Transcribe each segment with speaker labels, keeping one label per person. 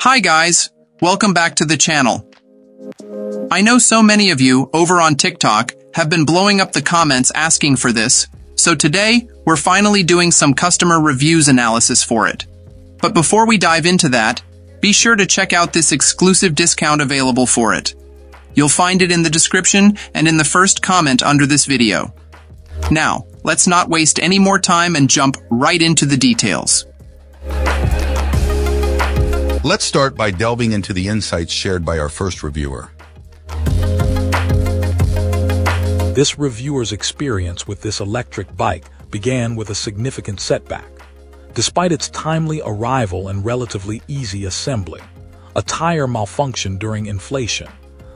Speaker 1: Hi guys, welcome back to the channel. I know so many of you over on TikTok have been blowing up the comments asking for this, so today we're finally doing some customer reviews analysis for it. But before we dive into that, be sure to check out this exclusive discount available for it. You'll find it in the description and in the first comment under this video. Now, let's not waste any more time and jump right into the details.
Speaker 2: Let's start by delving into the insights shared by our first reviewer.
Speaker 3: This reviewer's experience with this electric bike began with a significant setback. Despite its timely arrival and relatively easy assembly, a tire malfunctioned during inflation,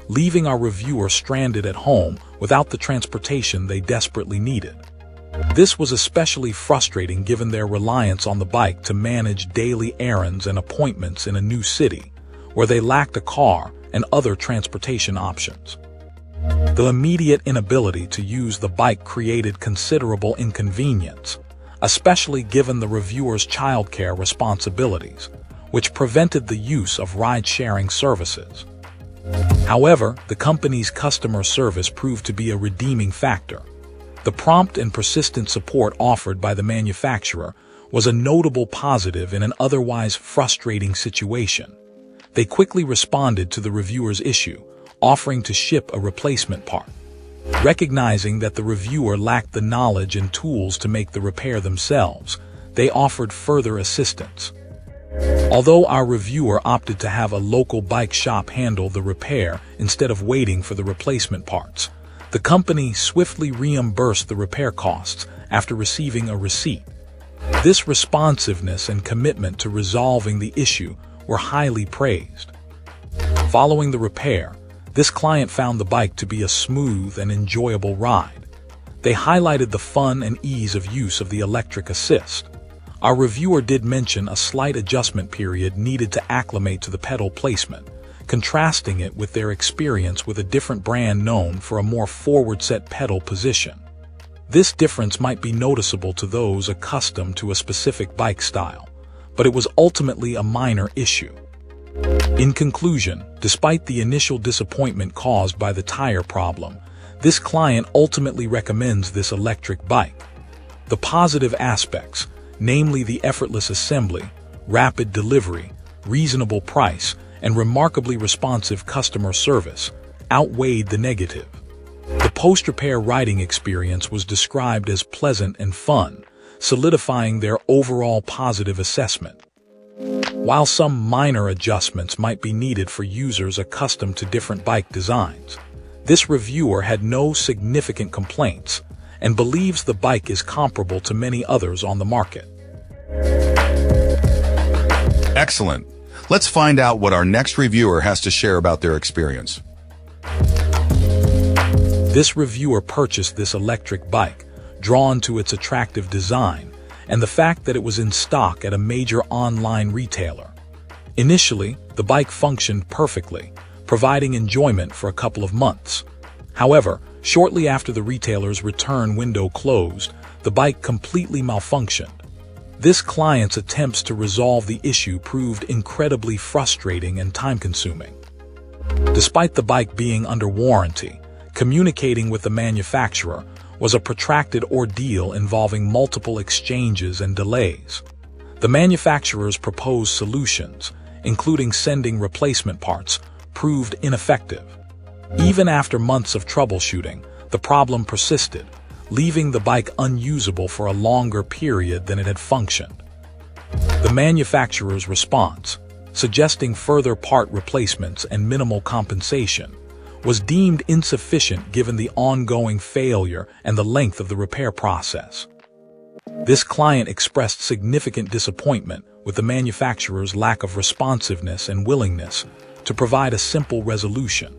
Speaker 3: leaving our reviewer stranded at home without the transportation they desperately needed. This was especially frustrating given their reliance on the bike to manage daily errands and appointments in a new city, where they lacked a car and other transportation options. The immediate inability to use the bike created considerable inconvenience, especially given the reviewer's childcare responsibilities, which prevented the use of ride-sharing services. However, the company's customer service proved to be a redeeming factor. The prompt and persistent support offered by the manufacturer was a notable positive in an otherwise frustrating situation. They quickly responded to the reviewer's issue, offering to ship a replacement part. Recognizing that the reviewer lacked the knowledge and tools to make the repair themselves, they offered further assistance. Although our reviewer opted to have a local bike shop handle the repair instead of waiting for the replacement parts, the company swiftly reimbursed the repair costs after receiving a receipt. This responsiveness and commitment to resolving the issue were highly praised. Following the repair, this client found the bike to be a smooth and enjoyable ride. They highlighted the fun and ease of use of the electric assist. Our reviewer did mention a slight adjustment period needed to acclimate to the pedal placement, contrasting it with their experience with a different brand known for a more forward-set pedal position. This difference might be noticeable to those accustomed to a specific bike style, but it was ultimately a minor issue. In conclusion, despite the initial disappointment caused by the tire problem, this client ultimately recommends this electric bike. The positive aspects, namely the effortless assembly, rapid delivery, reasonable price, and remarkably responsive customer service, outweighed the negative. The post-repair riding experience was described as pleasant and fun, solidifying their overall positive assessment. While some minor adjustments might be needed for users accustomed to different bike designs, this reviewer had no significant complaints and believes the bike is comparable to many others on the market.
Speaker 2: Excellent. Let's find out what our next reviewer has to share about their experience.
Speaker 3: This reviewer purchased this electric bike, drawn to its attractive design and the fact that it was in stock at a major online retailer. Initially, the bike functioned perfectly, providing enjoyment for a couple of months. However, shortly after the retailer's return window closed, the bike completely malfunctioned. This client's attempts to resolve the issue proved incredibly frustrating and time-consuming. Despite the bike being under warranty, communicating with the manufacturer was a protracted ordeal involving multiple exchanges and delays. The manufacturer's proposed solutions, including sending replacement parts, proved ineffective. Even after months of troubleshooting, the problem persisted, leaving the bike unusable for a longer period than it had functioned. The manufacturer's response, suggesting further part replacements and minimal compensation, was deemed insufficient given the ongoing failure and the length of the repair process. This client expressed significant disappointment with the manufacturer's lack of responsiveness and willingness to provide a simple resolution.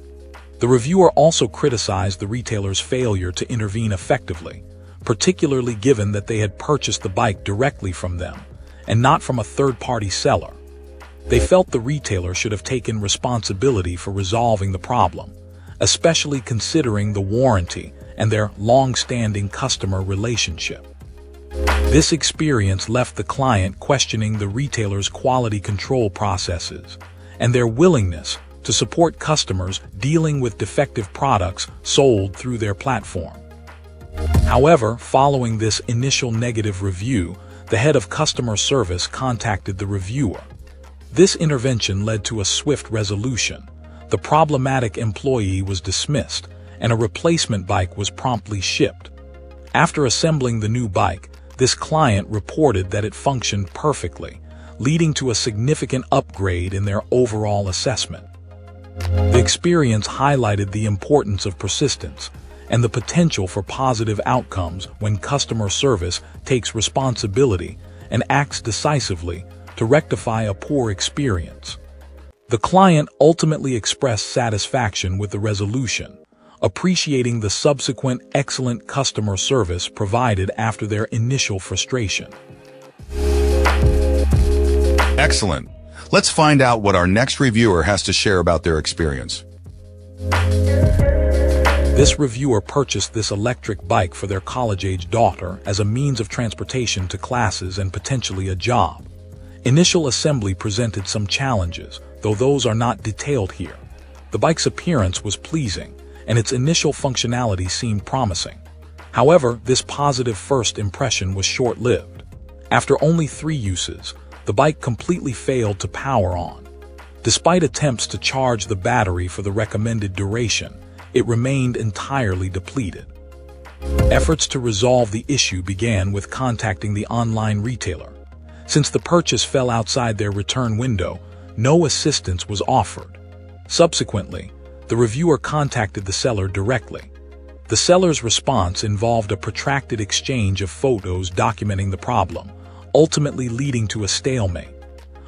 Speaker 3: The reviewer also criticized the retailer's failure to intervene effectively, particularly given that they had purchased the bike directly from them and not from a third-party seller. They felt the retailer should have taken responsibility for resolving the problem, especially considering the warranty and their long-standing customer relationship. This experience left the client questioning the retailer's quality control processes, and their willingness to support customers dealing with defective products sold through their platform. However, following this initial negative review, the head of customer service contacted the reviewer. This intervention led to a swift resolution. The problematic employee was dismissed, and a replacement bike was promptly shipped. After assembling the new bike, this client reported that it functioned perfectly, leading to a significant upgrade in their overall assessment. The experience highlighted the importance of persistence and the potential for positive outcomes when customer service takes responsibility and acts decisively to rectify a poor experience. The client ultimately expressed satisfaction with the resolution, appreciating the subsequent excellent customer service provided after their initial frustration.
Speaker 2: Excellent. Let's find out what our next reviewer has to share about their experience.
Speaker 3: This reviewer purchased this electric bike for their college-age daughter as a means of transportation to classes and potentially a job. Initial assembly presented some challenges, though those are not detailed here. The bike's appearance was pleasing, and its initial functionality seemed promising. However, this positive first impression was short-lived. After only 3 uses, the bike completely failed to power on. Despite attempts to charge the battery for the recommended duration, it remained entirely depleted. Efforts to resolve the issue began with contacting the online retailer. Since the purchase fell outside their return window, no assistance was offered. Subsequently, the reviewer contacted the seller directly. The seller's response involved a protracted exchange of photos documenting the problem, ultimately leading to a stalemate.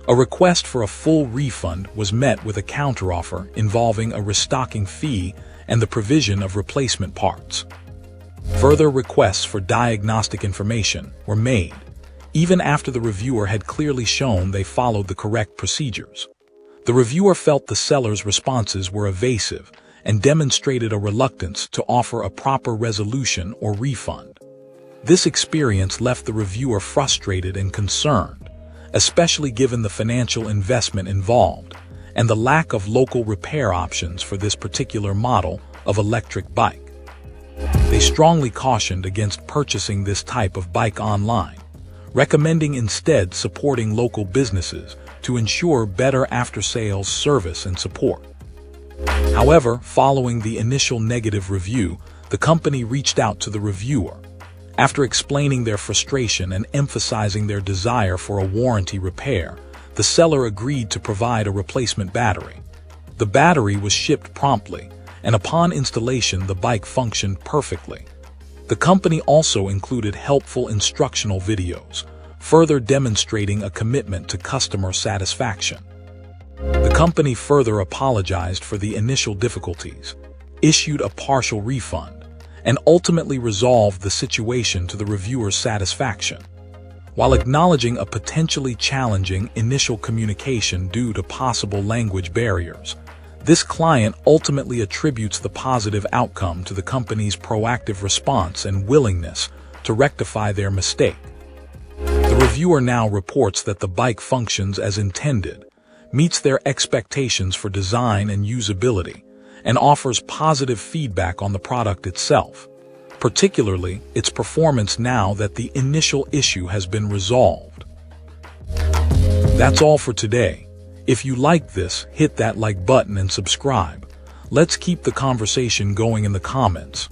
Speaker 3: A request for a full refund was met with a counteroffer involving a restocking fee and the provision of replacement parts. Further requests for diagnostic information were made, even after the reviewer had clearly shown they followed the correct procedures. The reviewer felt the seller's responses were evasive and demonstrated a reluctance to offer a proper resolution or refund. This experience left the reviewer frustrated and concerned, especially given the financial investment involved and the lack of local repair options for this particular model of electric bike. They strongly cautioned against purchasing this type of bike online, recommending instead supporting local businesses to ensure better after-sales service and support. However, following the initial negative review, the company reached out to the reviewer. After explaining their frustration and emphasizing their desire for a warranty repair, the seller agreed to provide a replacement battery. The battery was shipped promptly, and upon installation the bike functioned perfectly. The company also included helpful instructional videos, further demonstrating a commitment to customer satisfaction. The company further apologized for the initial difficulties, issued a partial refund, and ultimately resolved the situation to the reviewer's satisfaction. While acknowledging a potentially challenging initial communication due to possible language barriers, this client ultimately attributes the positive outcome to the company's proactive response and willingness to rectify their mistake. The reviewer now reports that the bike functions as intended, meets their expectations for design and usability, and offers positive feedback on the product itself, particularly its performance now that the initial issue has been resolved. That's all for today. If you liked this, hit that like button and subscribe. Let's keep the conversation going in the comments.